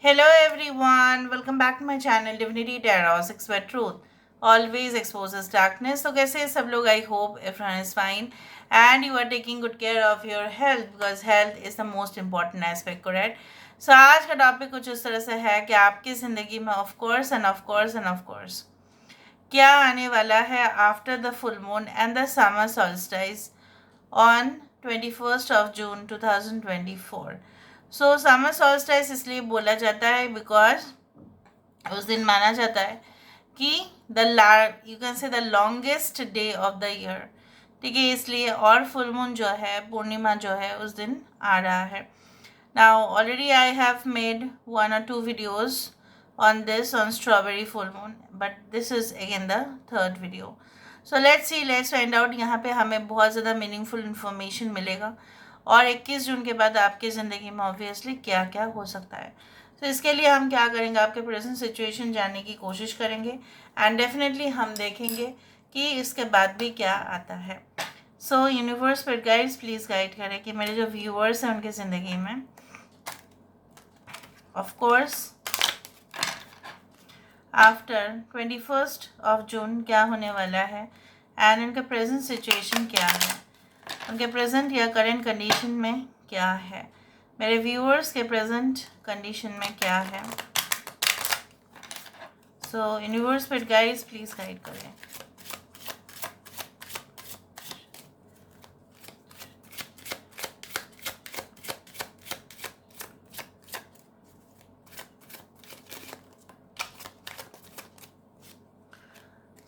Hello everyone, welcome back to my channel Divinity Tarot 6 where truth always exposes darkness. तो कैसे हैं सब लोग? I hope everyone is fine and you are taking good care of your health because health is the most important aspect, correct? So आज का topic कुछ इस तरह से है कि आपकी ज़िंदगी में of course and of course and of course क्या आने वाला है after the full moon and the summer solstice on 21st of June 2024. So summer solstice इसलिए बोला जाता है बिकॉज उस दिन माना जाता है कि द यू कैन से the longest day of the year, ठीक है। इसलिए और फुल मून जो है, पूर्णिमा जो है, उस दिन आ रहा है। Now already I have made 1 or 2 videos on this on strawberry full moon, but this is again the third video. So let's find out। यहाँ पे हमें बहुत ज़्यादा मीनिंगफुल इन्फॉर्मेशन मिलेगा और 21 जून के बाद आपकी ज़िंदगी में ऑब्वियसली क्या क्या हो सकता है। तो इसके लिए हम क्या करेंगे, आपके प्रेजेंट सिचुएशन जानने की कोशिश करेंगे एंड डेफिनेटली हम देखेंगे कि इसके बाद भी क्या आता है। सो यूनिवर्स पर गाइड्स प्लीज़ गाइड करें कि मेरे जो व्यूअर्स हैं उनकी ज़िंदगी में of course after 21st of June क्या होने वाला है एंड उनका प्रेजेंट सिचुएशन क्या है, उनके प्रेजेंट या करेंट कंडीशन में क्या है, मेरे व्यूअर्स के प्रेजेंट कंडीशन में क्या है। सो यूनिवर्स पर गाइड्स प्लीज़ गाइड करें।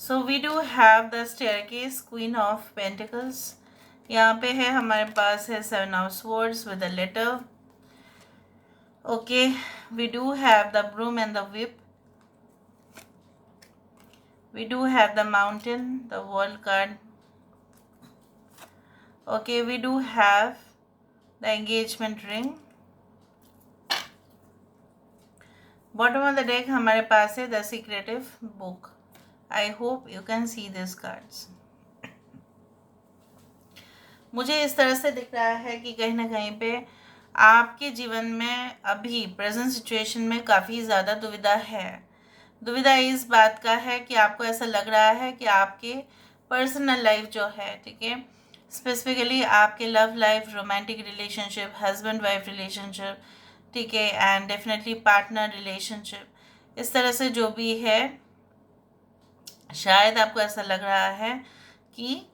So we do have the staircase, queen of pentacles. यहाँ पे है हमारे पास है 7 of swords with a letter. Okay, we do have the broom and the whip. We do have the mountain, the world card. Okay, we do have the engagement ring. Bottom of the deck हमारे पास है the secretive book. I hope you can see these cards. मुझे इस तरह से दिख रहा है कि कहीं ना कहीं पे आपके जीवन में अभी प्रेजेंट सिचुएशन में काफ़ी ज़्यादा दुविधा है। दुविधा इस बात का है कि आपको ऐसा लग रहा है कि आपके पर्सनल लाइफ जो है, ठीक है, स्पेसिफिकली आपके love life, romantic relationship, husband wife relationship, ठीक है, एंड डेफिनेटली पार्टनर रिलेशनशिप, इस तरह से जो भी है, शायद आपको ऐसा लग रहा है कि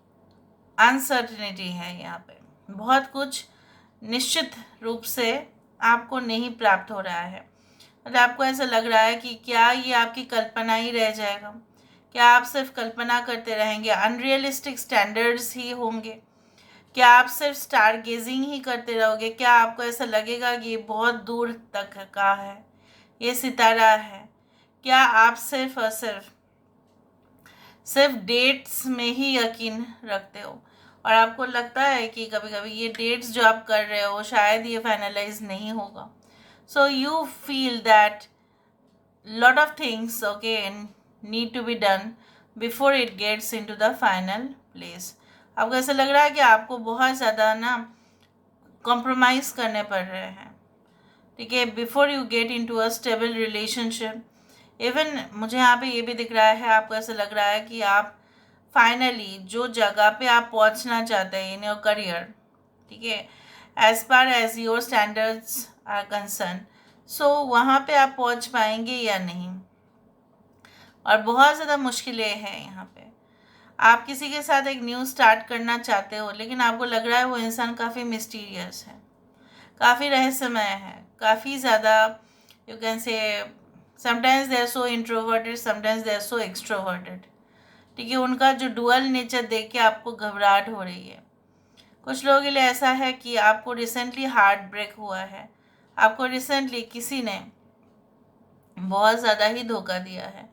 अनसर्टिनिटी है। यहाँ पे बहुत कुछ निश्चित रूप से आपको नहीं प्राप्त हो रहा है। मतलब आपको ऐसा लग रहा है कि क्या ये आपकी कल्पना ही रह जाएगा, क्या आप सिर्फ कल्पना करते रहेंगे, अनरियलिस्टिक स्टैंडर्ड्स ही होंगे, क्या आप सिर्फ स्टार गेजिंग ही करते रहोगे, क्या आपको ऐसा लगेगा कि ये बहुत दूर तक का है, ये सितारा है, क्या आप सिर्फ और सिर्फ डेट्स में ही यकीन रखते हो और आपको लगता है कि कभी कभी ये डेट्स जो आप कर रहे हो शायद ये फाइनलाइज नहीं होगा। So you feel that lot of things, okay, need to be done before it gets into the final place. आपको ऐसा लग रहा है कि आपको बहुत ज़्यादा ना कॉम्प्रोमाइज़ करने पड़ रहे हैं, ठीक है, before you get into a stable relationship. Even मुझे यहाँ पे ये भी दिख रहा है, आपको ऐसा लग रहा है कि आप फाइनली जो जगह पे आप पहुँचना चाहते हैं इन योर करियर, ठीक है, as per as your standards are concern, so वहाँ पे आप पहुँच पाएंगे या नहीं। और बहुत ज़्यादा मुश्किलें हैं यहाँ पे। आप किसी के साथ एक न्यू स्टार्ट करना चाहते हो लेकिन आपको लग रहा है वो इंसान काफ़ी मिस्टीरियस है, काफ़ी रहस्यमय है, काफ़ी ज़्यादा you can say sometimes they are so introverted, sometimes they are so extroverted, ठीक है। उनका जो डुअल नेचर देख के आपको घबराहट हो रही है। कुछ लोगों के लिए ऐसा है कि आपको रिसेंटली हार्ट ब्रेक हुआ है, आपको रिसेंटली किसी ने बहुत ज़्यादा ही धोखा दिया है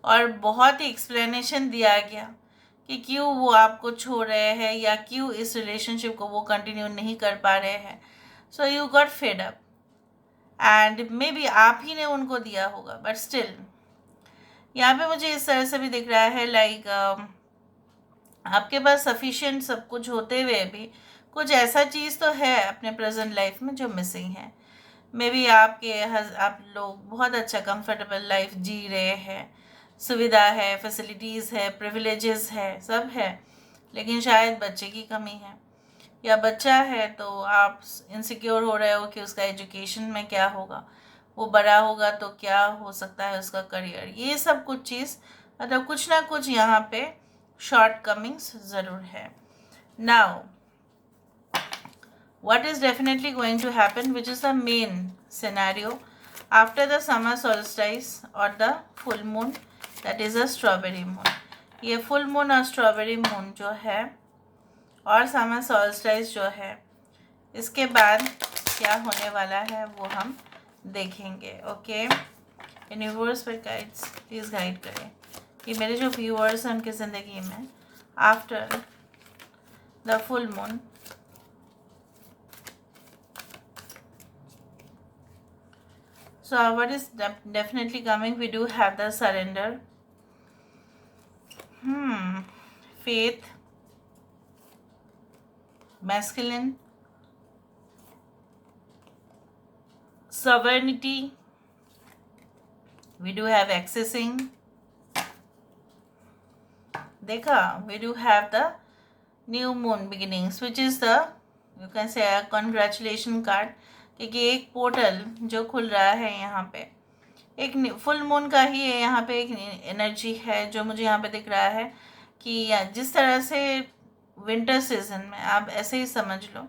और बहुत ही एक्सप्लेनेशन दिया गया कि क्यों वो आपको छोड़ रहे हैं या क्यों इस रिलेशनशिप को वो कंटिन्यू नहीं कर पा रहे हैं। So you got fed up and may be आप ही ने उनको दिया होगा, बट स्टिल यहाँ पे मुझे इस तरह से भी दिख रहा है लाइक आपके पास सफिशिएंट सब कुछ होते हुए भी कुछ ऐसा चीज़ तो है अपने प्रेजेंट लाइफ में जो मिसिंग है। मे बी आप लोग बहुत अच्छा कंफर्टेबल लाइफ जी रहे हैं, सुविधा है, फैसिलिटीज़ है, प्रिविलेजेस है, सब है, लेकिन शायद बच्चे की कमी है, या बच्चा है तो आप इनसिक्योर हो रहे हो कि उसका एजुकेशन में क्या होगा, वो बड़ा होगा तो क्या हो सकता है उसका करियर, ये सब कुछ चीज़ मतलब कुछ ना कुछ यहाँ पे शॉर्ट कमिंग्स ज़रूर है. Now what is definitely going to happen, which is the main scenario after the summer solstice or the full moon, that is a strawberry moon. ये full moon और strawberry moon जो है और summer solstice जो है, इसके बाद क्या होने वाला है वो हम देखेंगे. ओके, यूनिवर्स पर गाइड्स प्लीज़ गाइड करें कि मेरे जो व्यूअर्स हैं उनकी ज़िंदगी में after the full moon So what is definitely coming? We do have the surrender, faith, masculine, sovereignty. We do have accessing. Dekha, we do have the new moon beginnings, which is the, you can say, a congratulation card. क्योंकि एक portal जो खुल रहा है यहाँ पे, एक full moon का ही है, यहाँ पे एक एनर्जी है जो मुझे यहाँ पे दिख रहा है कि जिस तरह से विंटर सीजन में आप ऐसे ही समझ लो,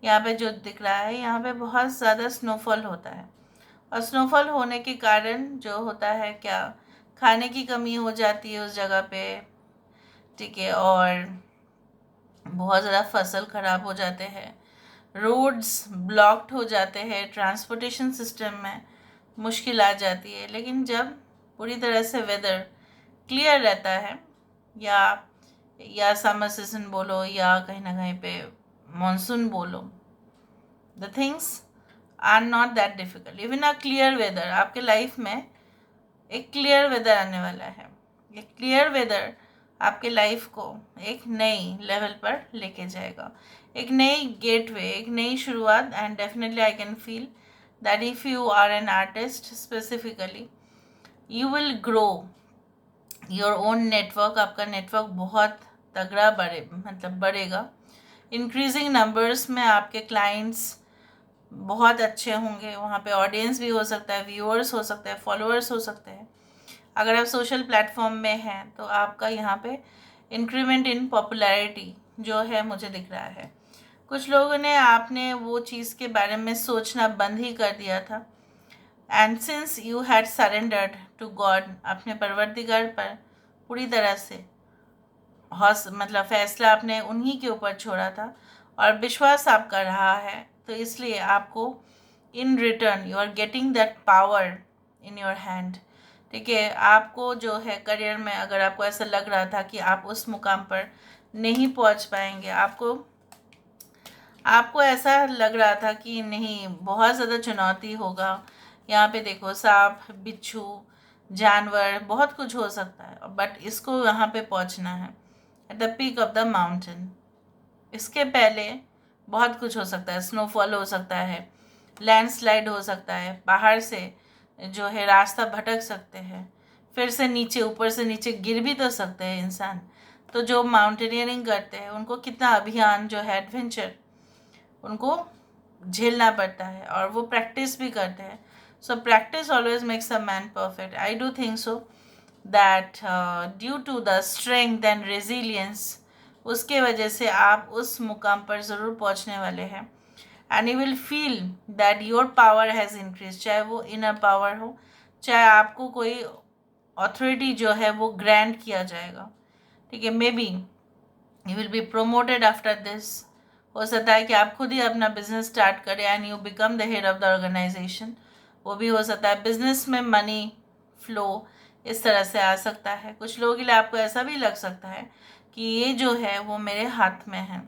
यहाँ पे जो दिख रहा है, यहाँ पे बहुत ज़्यादा स्नोफॉल होता है, और स्नोफॉल होने के कारण जो होता है क्या, खाने की कमी हो जाती है उस जगह पे, ठीक है, और बहुत ज़्यादा फसल ख़राब हो जाते हैं, रोड्स ब्लॉक्ड हो जाते हैं, ट्रांसपोर्टेशन सिस्टम में मुश्किल आ जाती है. लेकिन जब पूरी तरह से वेदर क्लियर रहता है, या समर सीजन बोलो या कहीं ना कहीं पे मानसून बोलो, the things are not that difficult. Even a clear weather, आपके लाइफ में एक क्लियर वेदर आने वाला है. एक क्लियर वेदर आपके लाइफ को एक नई लेवल पर लेके जाएगा, एक नई गेटवे, एक नई शुरुआत. And definitely I can feel that if you are an artist specifically, you will grow your own network. आपका नेटवर्क बहुत तगड़ा बढ़ेगा. इंक्रीजिंग नंबर्स में आपके क्लाइंट्स बहुत अच्छे होंगे. वहाँ पे ऑडियंस भी हो सकता है, व्यूअर्स हो सकते हैं, फॉलोअर्स हो सकते हैं. अगर आप सोशल प्लेटफॉर्म में हैं तो आपका यहाँ पे इंक्रीमेंट इन पॉपुलैरिटी जो है मुझे दिख रहा है. कुछ लोगों ने आपने वो चीज़ के बारे में सोचना बंद ही कर दिया था. And since you had surrendered to God, अपने परवरदिगार पर पूरी तरह से फैसला आपने उन्हीं के ऊपर छोड़ा था और विश्वास आपका रहा है, तो इसलिए आपको in return you are getting that power in your hand. ठीक है, आपको जो है करियर में अगर आपको ऐसा लग रहा था कि आप उस मुकाम पर नहीं पहुंच पाएंगे, आपको ऐसा लग रहा था कि नहीं, बहुत ज़्यादा चुनौती होगा, यहाँ पे देखो सांप, बिच्छू, जानवर, बहुत कुछ हो सकता है, बट इसको यहाँ पे पहुँचना है at the peak of the mountain. इसके पहले बहुत कुछ हो सकता है. स्नोफॉल हो सकता है, लैंडस्लाइड हो सकता है, पहाड़ से जो है रास्ता भटक सकते हैं, फिर से नीचे, ऊपर से नीचे गिर भी तो सकते हैं इंसान. तो जो माउंटेनियरिंग करते हैं उनको कितना अभियान जो है, एडवेंचर, उनको झेलना पड़ता है और वो प्रैक्टिस भी करते हैं. So practice always makes a man perfect. I do think so that due to the strength and resilience, उसके वजह से आप उस मुकाम पर ज़रूर पहुंचने वाले हैं. And you will feel that your power has increase, चाहे वो इनर पावर हो, चाहे आपको कोई अथॉरिटी जो है वो ग्रांट किया जाएगा. ठीक है, maybe you will be promoted after this. हो सकता है कि आप खुद ही अपना बिजनेस स्टार्ट करें and you become the head of the organisation. वो भी हो सकता है. बिजनेस में मनी फ्लो इस तरह से आ सकता है. कुछ लोगों के लिए आपको ऐसा भी लग सकता है कि ये जो है वो मेरे हाथ में है,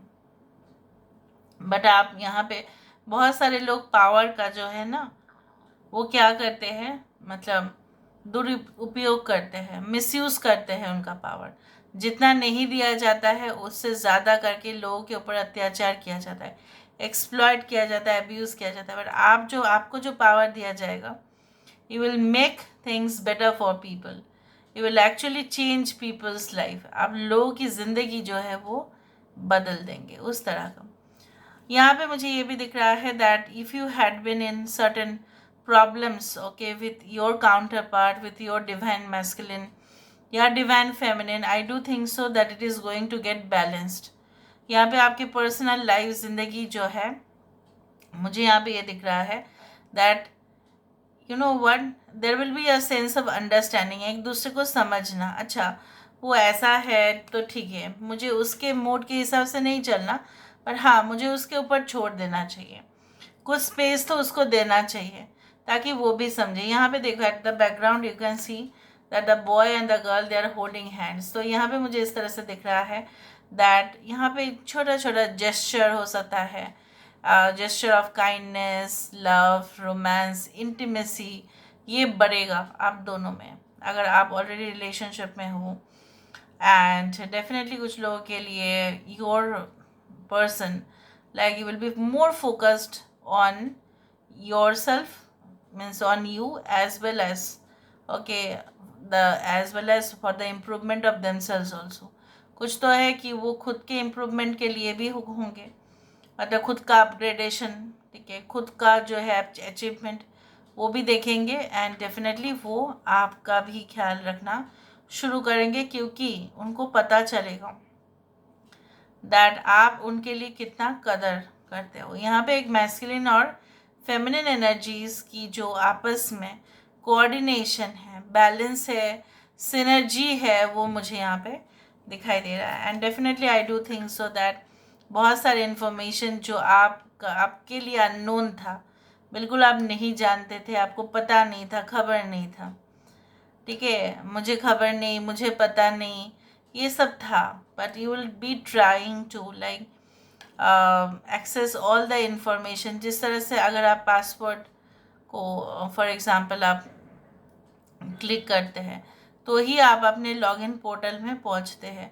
बट आप यहाँ पे बहुत सारे लोग पावर का जो है ना, वो क्या करते हैं, दुरुपयोग करते हैं, मिसयूज़ करते हैं उनका पावर. जितना नहीं दिया जाता है उससे ज़्यादा करके लोगों के ऊपर अत्याचार किया जाता है. एक्सप्लॉइट किया जाता है, अब्यूज़ किया जाता है, बट आपको जो पावर दिया जाएगा, you will make things better for people, you will actually change people's life. आप लोगों की ज़िंदगी जो है वो बदल देंगे, उस तरह का। यहाँ पे मुझे ये भी दिख रहा है that if you had been in certain problems, okay, with your counterpart, with your divine masculine या divine feminine, I do think so that it is going to get balanced. यहाँ पे आपकी पर्सनल लाइफ ज़िंदगी जो है, मुझे यहाँ पे ये दिख रहा है that you know what, there will be a sense of understanding, एक दूसरे को समझना। अच्छा, वो ऐसा है तो ठीक है, मुझे उसके मूड के हिसाब से नहीं चलना, पर हाँ, मुझे उसके ऊपर छोड़ देना चाहिए, कुछ स्पेस तो उसको देना चाहिए ताकि वो भी समझे। यहाँ पे देखो at the background you can see that the boy and the girl they are holding hands. तो यहाँ पे मुझे इस तरह से दिख रहा है दैट यहाँ पे छोटा छोटा जेस्चर हो सकता है, gesture of kindness, love, romance, intimacy, ये बढ़ेगा आप दोनों में अगर आप ऑलरेडी रिलेशनशिप में हो। एंड डेफिनेटली कुछ लोगों के लिए your person, like you will be more focused on yourself, means on you, as well as okay as well as for the improvement of themselves also। कुछ तो है कि वो खुद के इम्प्रूवमेंट के लिए भी होंगे, मतलब खुद का अपग्रेडेशन, ठीक है, खुद का जो है अचीवमेंट वो भी देखेंगे। एंड डेफिनेटली वो आपका भी ख्याल रखना शुरू करेंगे क्योंकि उनको पता चलेगा दैट आप उनके लिए कितना कदर करते हो। यहाँ पे एक मैस्कुलिन और फेमिनिन एनर्जीज की जो आपस में कोऑर्डिनेशन है, बैलेंस है, सिनर्जी है, वो मुझे यहाँ पे दिखाई दे रहा है। And definitely I do think so that बहुत सारे इन्फॉर्मेशन जो आपके लिए अननोन था, बिल्कुल आप नहीं जानते थे, आपको पता नहीं था, खबर नहीं था, ठीक है, मुझे खबर नहीं, मुझे पता नहीं, ये सब था, but you will be trying to like access all the information. जिस तरह से अगर आप पासवर्ड को फॉर एग्जांपल आप क्लिक करते हैं तो ही आप अपने लॉगिन पोर्टल में पहुंचते हैं,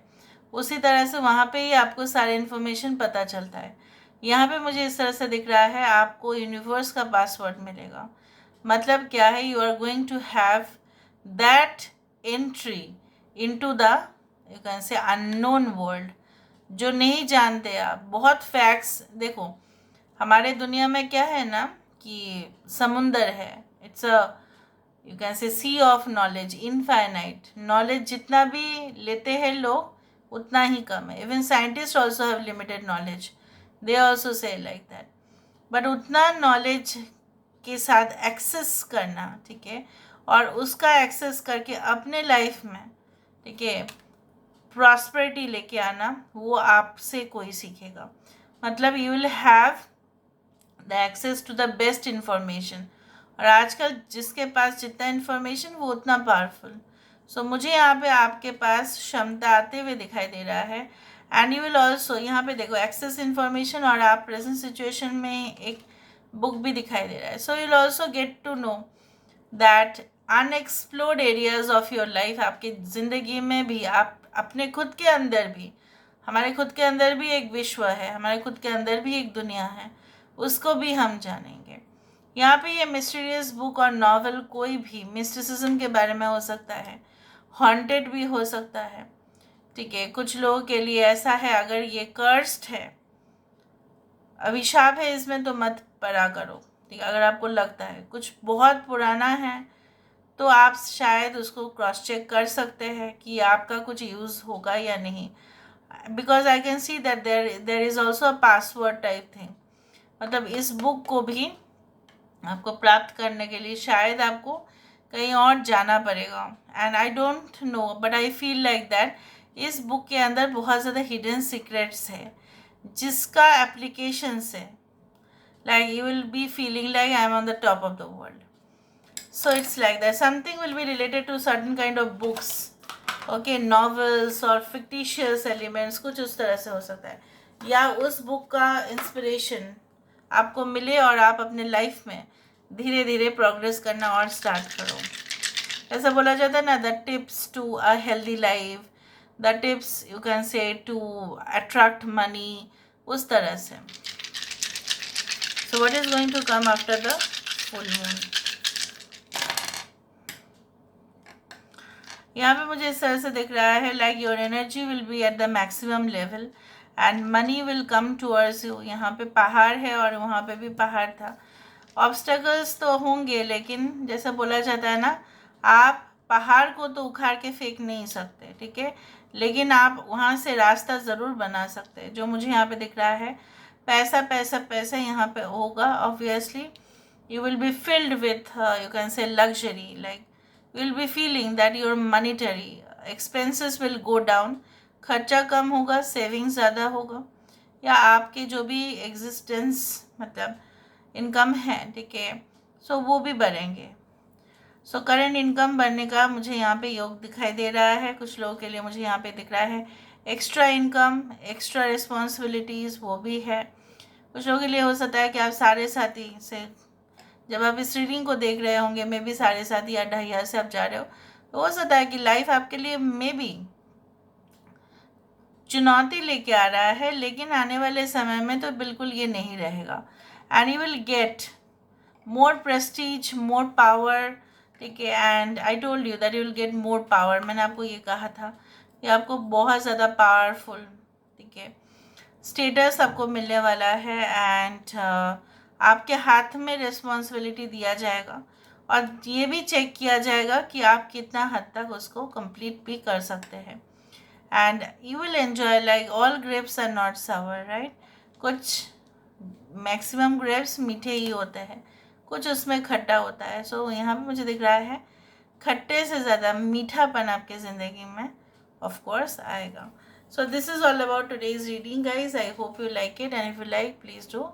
उसी तरह से वहाँ पे ही आपको सारे इन्फॉर्मेशन पता चलता है। यहाँ पे मुझे इस तरह से दिख रहा है आपको यूनिवर्स का पासवर्ड मिलेगा। मतलब क्या है, you are going to have that entry into the you can say unknown world, जो नहीं जानते आप। बहुत फैक्ट्स देखो, हमारे दुनिया में क्या है ना कि समुंदर है, it's a you can say sea of knowledge, infinite knowledge, जितना भी लेते हैं लोग उतना ही कम है। Even scientist also have limited knowledge, they also say like that, but उतना नॉलेज के साथ एक्सेस करना, ठीक है, और उसका एक्सेस करके अपने लाइफ में, ठीक है, प्रॉस्पेरिटी लेके आना, वो आपसे कोई सीखेगा। मतलब you will have the access to the best information, और आजकल जिसके पास जितना इन्फॉर्मेशन वो उतना पावरफुल। सो मुझे यहाँ पे आपके पास क्षमता आते हुए दिखाई दे रहा है। एंड यू विल ऑल्सो, यहाँ पे देखो एक्सेस इन्फॉर्मेशन, और आप प्रेजेंट सिचुएशन में एक बुक भी दिखाई दे रहा है। So you will also get to know that unexplored areas of your life, आपकी ज़िंदगी में भी, आप अपने खुद के अंदर भी, हमारे खुद के अंदर भी एक विश्व है, हमारे खुद के अंदर भी एक दुनिया है, उसको भी हम जानेंगे। यहाँ पे ये मिस्टीरियस बुक और नॉवल कोई भी मिस्टिसिज्म के बारे में हो सकता है, हॉन्टेड भी हो सकता है, ठीक है। कुछ लोगों के लिए ऐसा है, अगर ये कर्स्ड है, अभिशाप है इसमें, तो मत पढ़ा करो, ठीक है। अगर आपको लगता है कुछ बहुत पुराना है तो आप शायद उसको क्रॉस चेक कर सकते हैं कि आपका कुछ यूज़ होगा या नहीं, because I can see that there is also a password type thing. मतलब इस बुक को भी आपको प्राप्त करने के लिए शायद आपको कहीं और जाना पड़ेगा। And I don't know, but I feel like that इस बुक के अंदर बहुत ज़्यादा हिडन सीक्रेट्स है, जिसका एप्लीकेशन से like you will be feeling like I am on the top of the world. So it's like that. Something will be related to certain kind of books, okay, novels और fictitious elements, कुछ उस तरह से हो सकता है, या उस बुक का इंस्पिरेशन आपको मिले और आप अपने लाइफ में धीरे धीरे प्रोग्रेस करना और स्टार्ट करो। ऐसा बोला जाता है ना, the tips to a healthy life, the tips you can say to attract money, उस तरह से। So what is going to come after the full moon? यहाँ पे मुझे इस तरह से दिख रहा है like your energy will be at the maximum level and money will come towards you. यहाँ पे पहाड़ है और वहाँ पे भी पहाड़ था. ऑब्स्टेकल्स तो होंगे, लेकिन जैसा बोला जाता है ना, आप पहाड़ को तो उखाड़ के फेंक नहीं सकते, ठीक है, लेकिन आप वहाँ से रास्ता ज़रूर बना सकते हैं. जो मुझे यहाँ पे दिख रहा है, पैसा पैसा पैसा यहाँ पे होगा. Obviously you will be filled with you can say luxury, like you will be feeling that your monetary expenses will go down. खर्चा कम होगा, सेविंग्स ज़्यादा होगा, या आपके जो भी एग्जिस्टेंस मतलब इनकम है, ठीक है, सो वो भी बढ़ेंगे. सो करंट इनकम बढ़ने का मुझे यहाँ पे योग दिखाई दे रहा है. कुछ लोगों के लिए मुझे यहाँ पे दिख रहा है एक्स्ट्रा इनकम, एक्स्ट्रा रिस्पॉन्सिबिलिटीज़ वो भी है. कुछ लोगों के लिए हो सकता है कि आप साढ़े साथी से, जब आप इस रीडिंग को देख रहे होंगे, मे बी 7.5 या 2.5 से आप जा रहे हो, तो हो सकता है कि लाइफ आपके लिए मे बी चुनौती लेके आ रहा है, लेकिन आने वाले समय में तो बिल्कुल ये नहीं रहेगा. And you will get more Prestige, more power, ठीक है. And I told you that you will get more power. मैंने आपको ये कहा था कि आपको बहुत ज़्यादा पावरफुल, ठीक है, स्टेटस आपको मिलने वाला है. एंड आपके हाथ में रिस्पॉन्सिबिलिटी दिया जाएगा और ये भी चेक किया जाएगा कि आप कितना हद तक उसको कंप्लीट भी कर सकते हैं. And you will enjoy like all grapes are not sour, right. कुछ मैक्सिमम ग्रेप्स मीठे ही होते हैं, कुछ उसमें खट्टा होता है. सो यहाँ पे मुझे दिख रहा है खट्टे से ज़्यादा मीठापन आपके ज़िंदगी में ऑफ कोर्स आएगा. So this is all about today's reading, guys. I hope you like it, and if you like, please do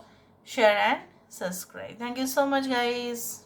share and subscribe. Thank you so much, guys.